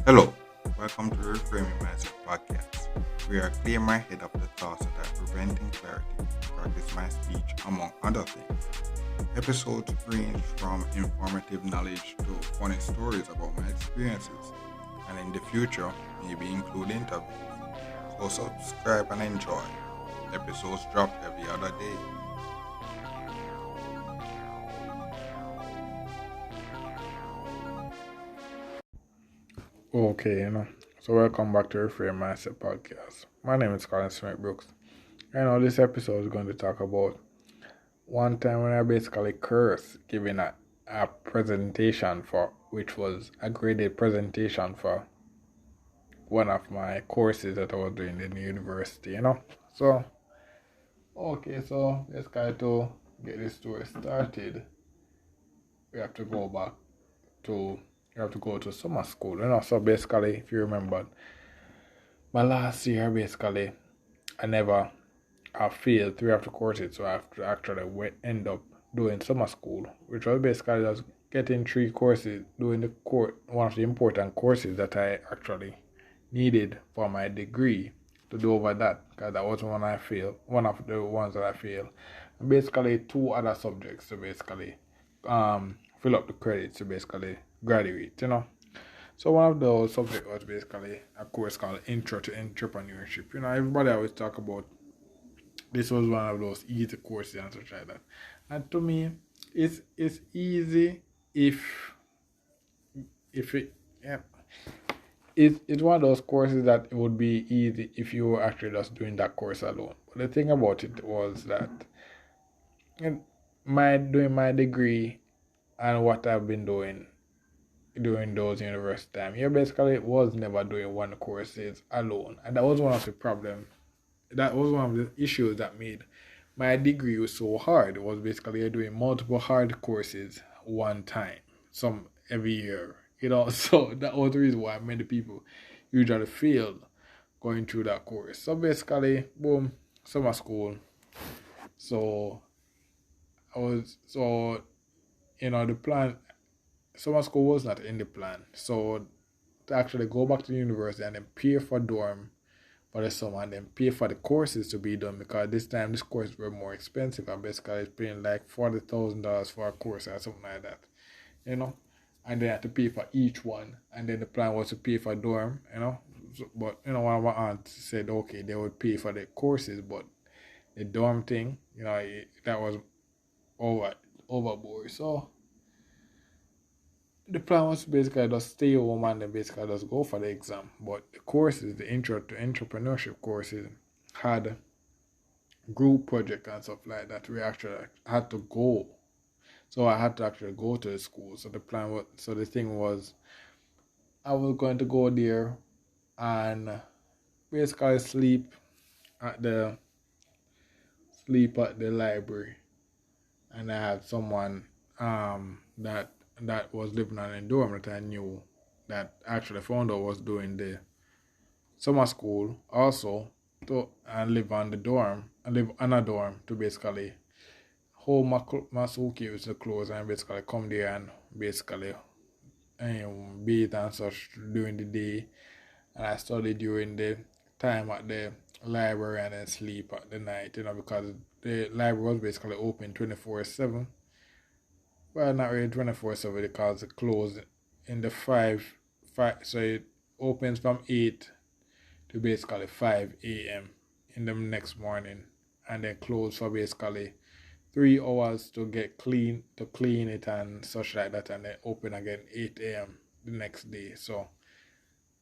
Hello, welcome to the Reframing Mindset podcast. We are clear my head of the thoughts that are preventing clarity to practice my speech, among other things. Episodes range from informative knowledge to funny stories about my experiences, and in the future, maybe include interviews. So subscribe and enjoy. Episodes drop every other day. Okay, So welcome back to Reframe Mindset Podcast. My name is Colin Smith Brooks. This episode is going to talk about one time when I basically cursed giving a presentation which was a graded presentation for one of my courses that I was doing in the university. So, so basically to get this story started, we have to go back to you have to go to summer school. So basically, if you remember, my last year basically, I failed three of the courses, so I have to actually end up doing summer school, which was basically just getting three courses, doing one of the important courses that I actually needed for my degree to do over that, because that was one of the ones that I failed. And basically two other subjects to basically fill up the credits to basically graduate. So one of those subjects was basically a course called Intro to Entrepreneurship. Everybody always talk about this was one of those easy courses and such like that. And to me, it's easy if it yeah. It's one of those courses that it would be easy if you were actually just doing that course alone. But the thing about it was that doing my degree and what I've been doing during those university time, you basically was never doing one courses alone, and that was one of the problems. That was one of the issues that made my degree was so hard. It was basically you're doing multiple hard courses one time, some every year. So that was the reason why many people usually failed going through that course. So basically, boom, summer school. So the plan. Summer school was not in the plan. So to actually go back to the university and then pay for dorm for the summer and then pay for the courses to be done, because this time this course were more expensive. I'm basically paying like $40,000 for a course or something like that. And they had to pay for each one, and then the plan was to pay for dorm. But one of my aunts said okay, they would pay for the courses, but the dorm thing, that was overboard. So the plan was basically just stay home and then basically just go for the exam. But the courses, the intro to entrepreneurship courses, had group project and stuff like that. We actually had to go. So I had to actually go to the school. So the thing was, I was going to go there and basically at the sleep at the library. And I had someone that was living in a dorm that I knew that actually found out was doing the summer school also and live on the dorm and live on a dorm to basically hold my suitcase to clothes and basically come there and basically bathe and such during the day, and I study during the time at the library and then sleep at the night, because the library was basically open 24/7. Well, not really 24/7 because it closed in the 5, so it opens from 8 to basically 5 a.m. in the next morning, and then close for basically 3 hours to clean it and such like that, and then open again 8 a.m. the next day. So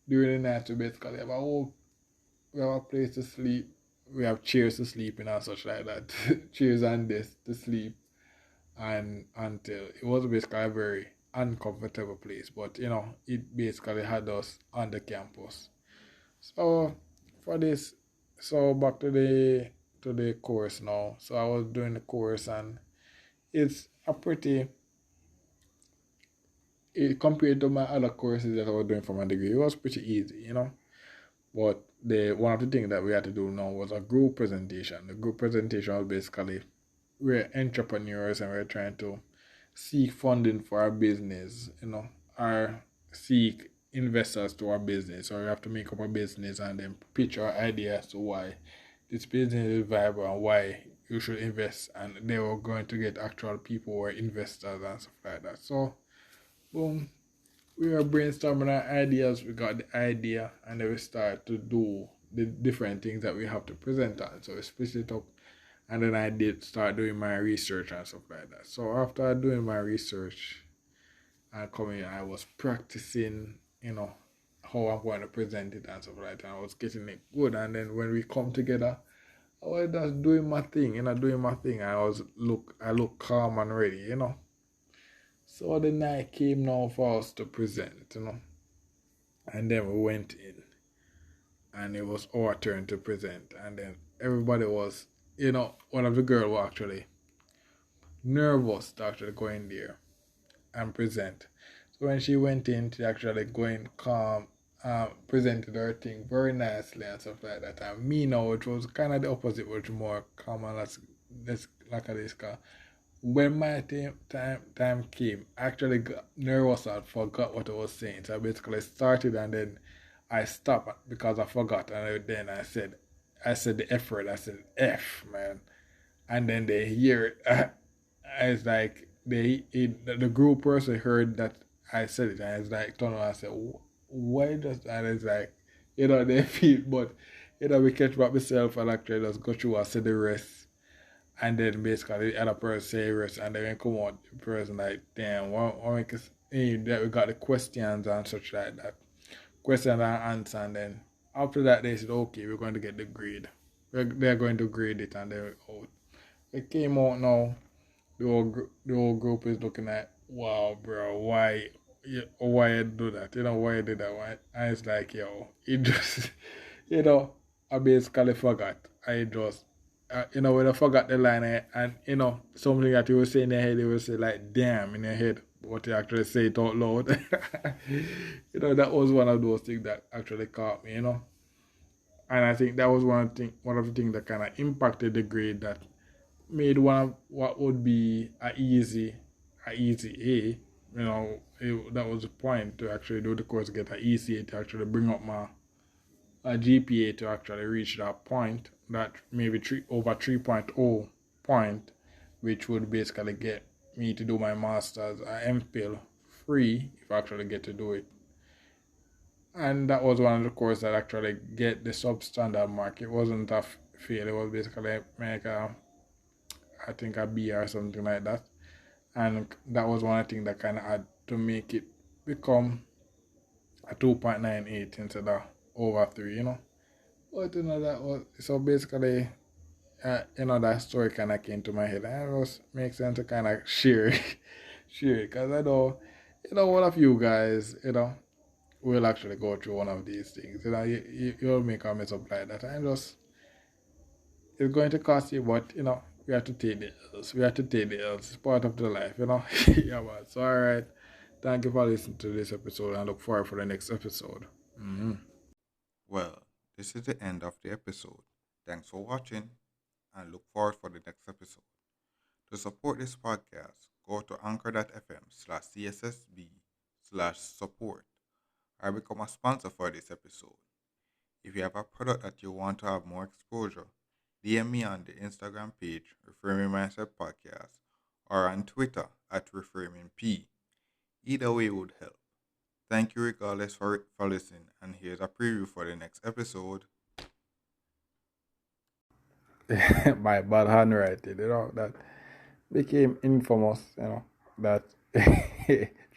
during the night we basically we have a place to sleep, we have chairs to sleep in and such like that, chairs and desks to sleep, and until it was basically a very uncomfortable place, but it basically had us on the campus. So for this, so back to the course now. So I was doing the course, and it's a compared to my other courses that I was doing for my degree, it was pretty easy. But the one of the things that we had to do now was a group presentation. The group presentation was basically we're entrepreneurs and we're trying to seek funding for our business, or seek investors to our business, or we have to make up a business and then pitch our idea as to why this business is viable and why you should invest. And they were going to get actual people who are investors and stuff like that. So, boom, we were brainstorming our ideas, we got the idea, and then we start to do the different things that we have to present on. So we split it up, and then I did start doing my research and stuff like that. So after doing my research and coming, I was practicing, how I'm going to present it and stuff like that. And I was getting it good, and then when we come together, I was just doing my thing, doing my thing. I look calm and ready. So the night came now for us to present, and then we went in, and it was our turn to present, and then everybody was, one of the girls was actually nervous to actually go in there and present. So when she went in, she actually going calm, presented her thing very nicely and stuff like that. And me now, it was kind of the opposite, which more calm and let's like this car. When my time came, I actually got nervous and forgot what I was saying. So I basically started and then I stopped because I forgot. And then I said the F word. I said F, man. And then they hear it. It's like the group person heard that I said it. And it's like, turn around and said, why does, and it's like, they feel, but, we catch back myself and actually just go through and say the rest. And then basically the other person say rest, and then come out the person like, damn, because we got the questions and such like that. Questions and answer, and then after that they said, okay, we're going to get the grade. They're going to grade it, and they're out. It came out now. The whole group is looking at, wow, bro, why you do that? Why you did that? Why? And it's like, yo, it just, I basically forgot. I just, when I forgot the line, and, something that you were saying in your head, you will say, like, damn, in your head, what you actually say it out loud. That was one of those things that actually caught me, And I think that was one of the things that kind of impacted the grade, that made one of what would be a easy A. That was the point, to actually do the course, get an easy A, to actually bring up my GPA to actually reach that point, that maybe over 3.0 point, which would basically get me to do my master's at MPhil free if I actually get to do it. And that was one of the courses that actually get the substandard mark. It wasn't a fail, it was basically make I think a B or something like that. And that was one of the things that kind of had to make it become a 2.98 instead of over 3, But, that was, so basically, that story kind of came to my head. And it was makes sense to kind of share it, because I know, one of you guys, will actually go through one of these things. You'll make a mess up like that. And just, it's going to cost you, but, we have to take the L's. It's part of the life, Yeah, man. So, all right. Thank you for listening to this episode, and look forward for the next episode. Mm-hmm. Well, this is the end of the episode. Thanks for watching, and look forward for the next episode. To support this podcast, go to anchor.fm/CSSB/support or become a sponsor for this episode. If you have a product that you want to have more exposure, DM me on the Instagram page, Reframing Mindset Podcast, or on Twitter at ReframingP. Either way would help. Thank you regardless for listening, and here's a preview for the next episode. My bad handwriting, that became infamous, that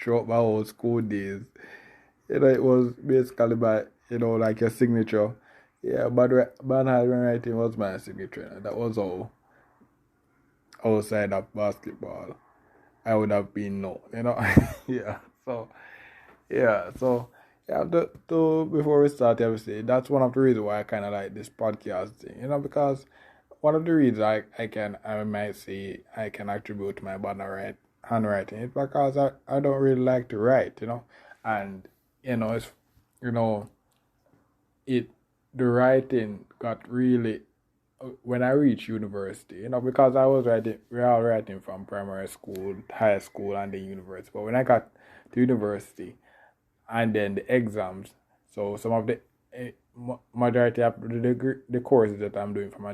throughout my whole school days. It was basically by, like your signature. Yeah, bad handwriting was my signature. That was all. Outside of basketball, I would have been known, yeah. So, yeah. So, yeah. Before we start, obviously, that's one of the reasons why I kind of like this podcast thing, because one of the reasons I might say I can attribute to my bad handwriting is because I don't really like to write, and it's, it the writing got really when I reached university, because we are all writing from primary school, high school, and then university. But when I got to university and then the exams, so some of the majority of the courses that I'm doing from a